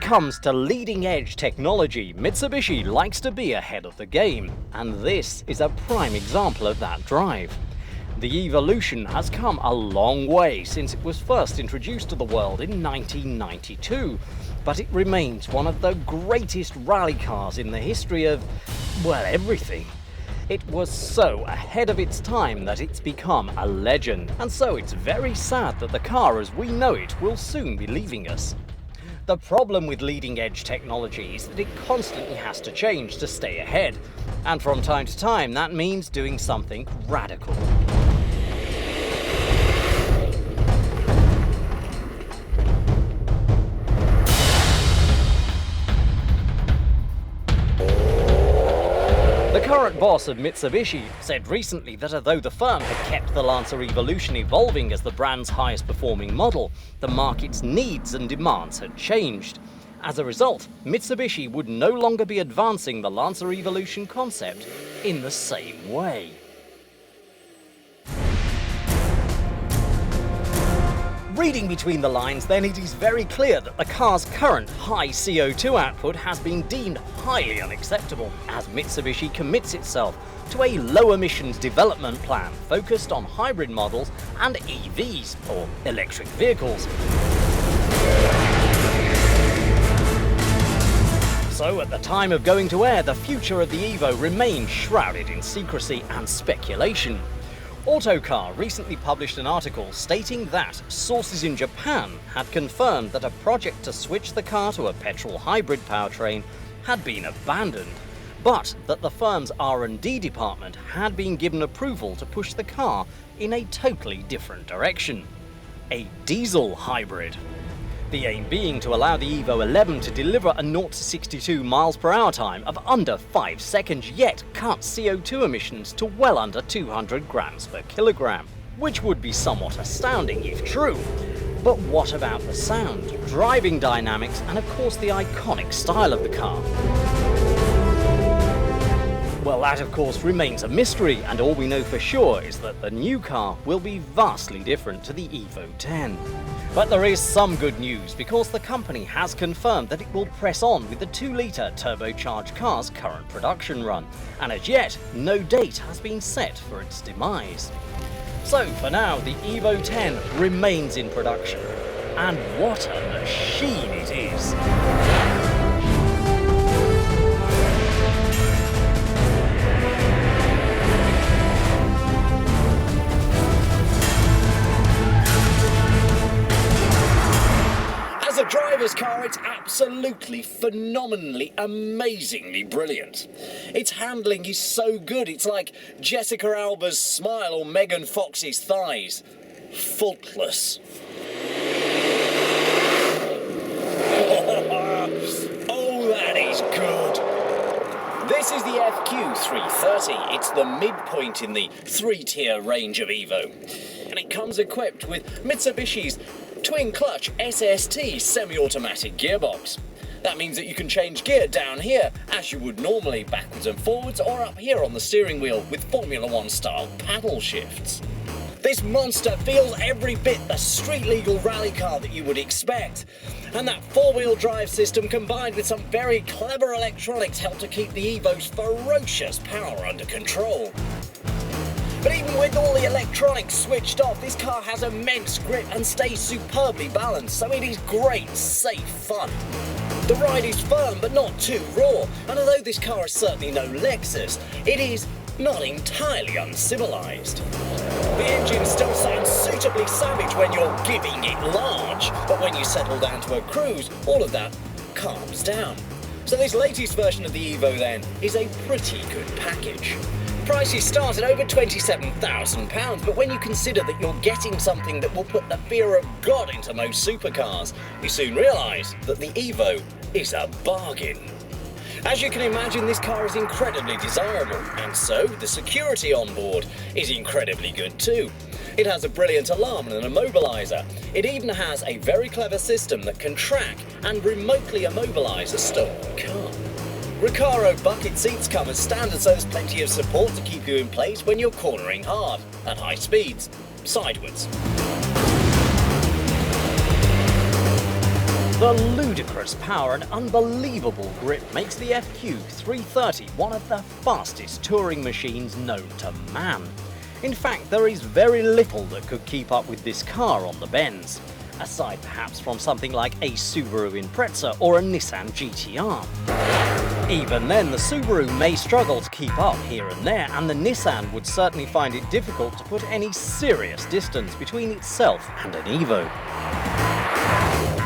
comes to leading-edge technology, Mitsubishi likes to be ahead of the game, and this is a prime example of that drive. The Evolution has come a long way since it was first introduced to the world in 1992, but it remains one of the greatest rally cars in the history of, well, everything. It was so ahead of its time that it's become a legend, and so it's very sad that the car as we know it will soon be leaving us. The problem with leading-edge technology is that it constantly has to change to stay ahead, and from time to time that means doing something radical. The current boss of Mitsubishi said recently that although the firm had kept the Lancer Evolution evolving as the brand's highest performing model, the market's needs and demands had changed. As a result, Mitsubishi would no longer be advancing the Lancer Evolution concept in the same way. Reading between the lines, then, it is very clear that the car's current high CO2 output has been deemed highly unacceptable as Mitsubishi commits itself to a low-emissions development plan focused on hybrid models and EVs, or electric vehicles. So, at the time of going to air, the future of the Evo remained shrouded in secrecy and speculation. Autocar recently published an article stating that sources in Japan had confirmed that a project to switch the car to a petrol hybrid powertrain had been abandoned, but that the firm's R&D department had been given approval to push the car in a totally different direction: a diesel hybrid. The aim being to allow the Evo 11 to deliver a 0 to 62 mph time of under 5 seconds, yet cut CO2 emissions to well under 200 grams per kilogram, which would be somewhat astounding if true. But what about the sound, driving dynamics, and of course the iconic style of the car? Well, that of course remains a mystery, and all we know for sure is that the new car will be vastly different to the Evo 10. But there is some good news, because the company has confirmed that it will press on with the 2-litre turbocharged car's current production run, and as yet, no date has been set for its demise. So for now, the Evo 10 remains in production, and what a machine it is! As a driver's car, it's absolutely phenomenally, amazingly brilliant. Its handling is so good, it's like Jessica Alba's smile or Megan Fox's thighs. Faultless. Oh, that is good. This is the FQ-330. It's the midpoint in the 3-tier range of Evo. And it comes equipped with Mitsubishi's twin-clutch SST semi-automatic gearbox. That means that you can change gear down here as you would normally, backwards and forwards, or up here on the steering wheel with Formula 1 style paddle shifts. This monster feels every bit the street-legal rally car that you would expect. And that 4-wheel drive system combined with some very clever electronics help to keep the Evo's ferocious power under control. But even with all the electronics switched off, this car has immense grip and stays superbly balanced, so it is great, safe fun. The ride is firm but not too raw, and although this car is certainly no Lexus, it is not entirely uncivilized. The engine still sounds suitably savage when you're giving it large, but when you settle down to a cruise, all of that calms down. So this latest version of the Evo then is a pretty good package. Prices start at over £27,000, but when you consider that you're getting something that will put the fear of God into most supercars, you soon realise that the Evo is a bargain. As you can imagine, this car is incredibly desirable, and so the security on board is incredibly good too. It has a brilliant alarm and an immobiliser. It even has a very clever system that can track and remotely immobilise a stolen car. Recaro bucket seats come as standard, so there's plenty of support to keep you in place when you're cornering hard, at high speeds, sideways. The ludicrous power and unbelievable grip makes the FQ-330 one of the fastest touring machines known to man. In fact, there is very little that could keep up with this car on the bends, aside perhaps from something like a Subaru Impreza or a Nissan GTR. Even then, the Subaru may struggle to keep up here and there, and the Nissan would certainly find it difficult to put any serious distance between itself and an Evo.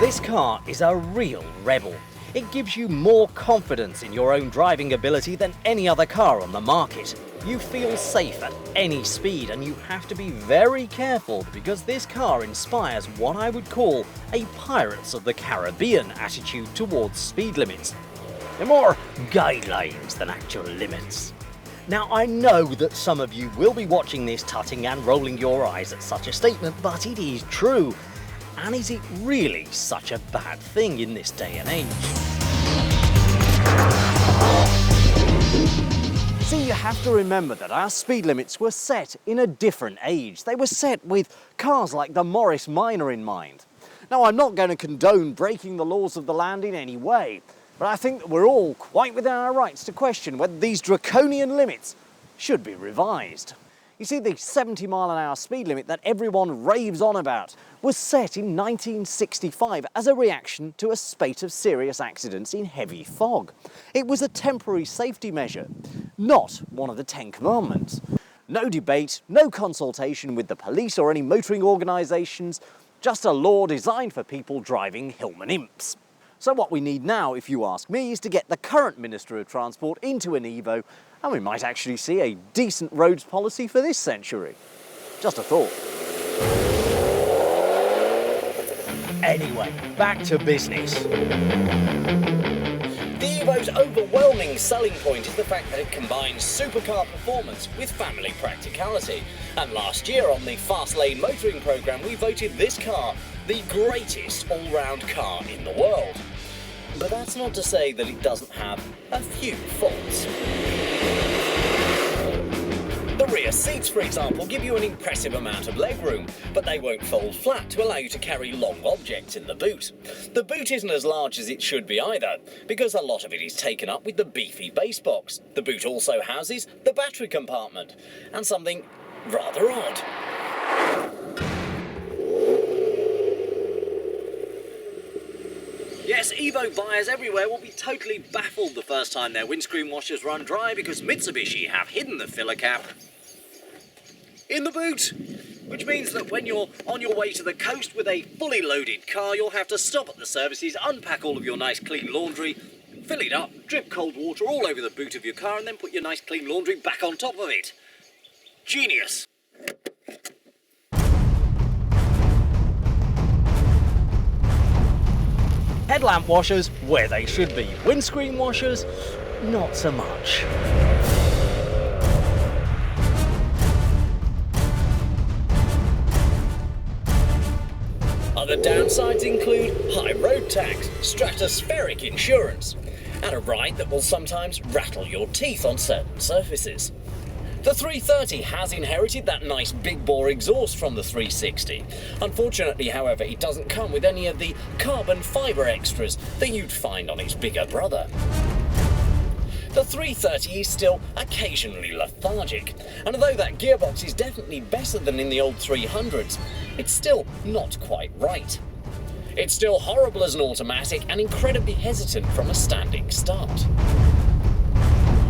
This car is a real rebel. It gives you more confidence in your own driving ability than any other car on the market. You feel safe at any speed, and you have to be very careful because this car inspires what I would call a Pirates of the Caribbean attitude towards speed limits. They're more guidelines than actual limits. Now, I know that some of you will be watching this tutting and rolling your eyes at such a statement, but it is true. And is it really such a bad thing in this day and age? See, you have to remember that our speed limits were set in a different age. They were set with cars like the Morris Minor in mind. Now, I'm not going to condone breaking the laws of the land in any way, but I think that we're all quite within our rights to question whether these draconian limits should be revised. You see, the 70-mile-an-hour speed limit that everyone raves on about was set in 1965 as a reaction to a spate of serious accidents in heavy fog. It was a temporary safety measure, not one of the 10 commandments. No debate, no consultation with the police or any motoring organisations, just a law designed for people driving Hillman Imps. So what we need now, if you ask me, is to get the current Minister of Transport into an Evo, and we might actually see a decent roads policy for this century. Just a thought. Anyway, back to business. The Evo's overwhelming selling point is the fact that it combines supercar performance with family practicality. And last year on the Fast Lane Motoring programme, we voted this car the greatest all-round car in the world. But that's not to say that it doesn't have a few faults. The rear seats, for example, give you an impressive amount of legroom, but they won't fold flat to allow you to carry long objects in the boot. The boot isn't as large as it should be either, because a lot of it is taken up with the beefy base box. The boot also houses the battery compartment, and something rather odd. Yes, Evo buyers everywhere will be totally baffled the first time their windscreen washers run dry because Mitsubishi have hidden the filler cap in the boot. Which means that when you're on your way to the coast with a fully loaded car, you'll have to stop at the services, unpack all of your nice clean laundry, fill it up, drip cold water all over the boot of your car, and then put your nice clean laundry back on top of it. Genius. Headlamp washers, where they should be. Windscreen washers, not so much. Other downsides include high road tax, stratospheric insurance, and a ride that will sometimes rattle your teeth on certain surfaces. The 330 has inherited that nice big bore exhaust from the 360. Unfortunately, however, it doesn't come with any of the carbon fibre extras that you'd find on its bigger brother. The 330 is still occasionally lethargic, and although that gearbox is definitely better than in the old 300s, it's still not quite right. It's still horrible as an automatic and incredibly hesitant from a standing start.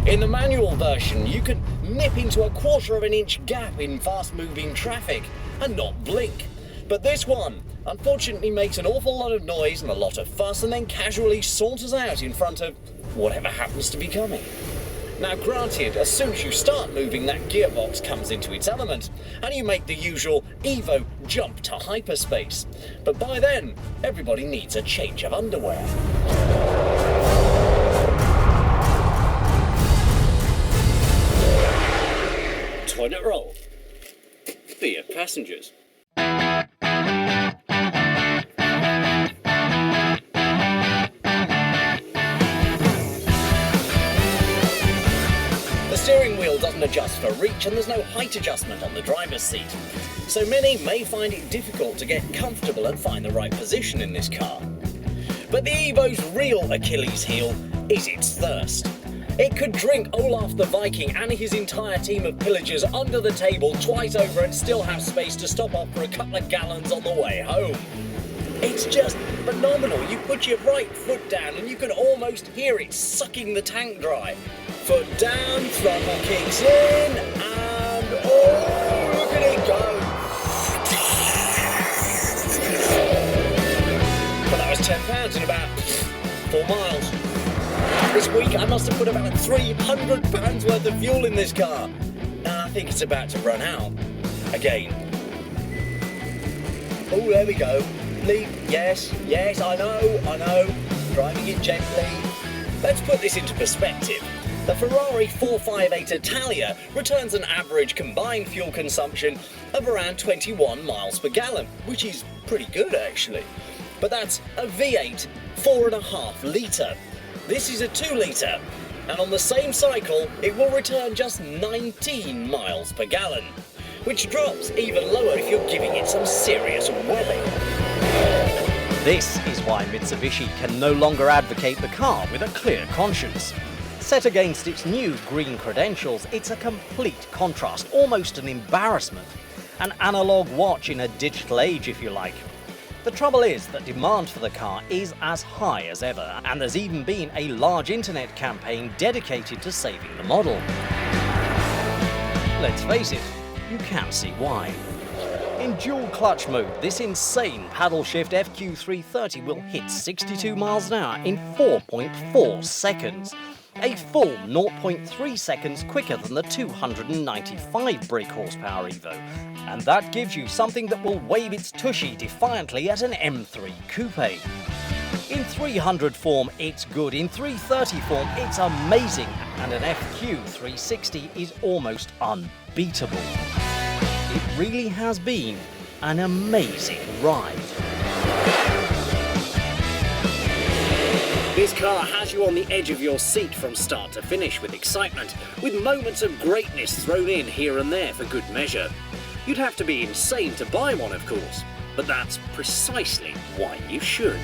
In the manual version, you can nip into a 1/4 of an inch gap in fast-moving traffic and not blink. But this one, unfortunately, makes an awful lot of noise and a lot of fuss and then casually saunters out in front of whatever happens to be coming. Now granted, as soon as you start moving, that gearbox comes into its element and you make the usual Evo jump to hyperspace. But by then, everybody needs a change of underwear. Toilet roll for your passengers. The steering wheel doesn't adjust for reach and there's no height adjustment on the driver's seat. So many may find it difficult to get comfortable and find the right position in this car. But the Evo's real Achilles heel is its thirst. It could drink Olaf the Viking and his entire team of pillagers under the table twice over and still have space to stop off for a couple of gallons on the way home. It's just phenomenal. You put your right foot down and you can almost hear it sucking the tank dry. Foot down, throttle kicks in, and oh, look at it go. Well, that was 10 pounds in about 4 miles. This week I must have put about 300 pounds worth of fuel in this car. Now I think it's about to run out again. Oh, there we go. Leap, yes, I know. Driving it gently. Let's put this into perspective. The Ferrari 458 Italia returns an average combined fuel consumption of around 21 miles per gallon, which is pretty good actually. But that's a V8 4.5 litre. This is a 2 litre, and on the same cycle, it will return just 19 miles per gallon, which drops even lower if you're giving it some serious webbing. This is why Mitsubishi can no longer advocate the car with a clear conscience. Set against its new green credentials, it's a complete contrast, almost an embarrassment. An analog watch in a digital age, if you like. The trouble is that demand for the car is as high as ever, and there's even been a large internet campaign dedicated to saving the model. Let's face it, you can see why. In dual clutch mode, this insane paddle shift FQ-330 will hit 62 miles an hour in 4.4 seconds. A full 0.3 seconds quicker than the 295 brake horsepower Evo. And that gives you something that will wave its tushy defiantly at an M3 coupe. In 300 form, it's good. In 330 form, it's amazing. And an FQ-360 is almost unbeatable. It really has been an amazing ride. This car has you on the edge of your seat from start to finish with excitement, with moments of greatness thrown in here and there for good measure. You'd have to be insane to buy one, of course, but that's precisely why you should.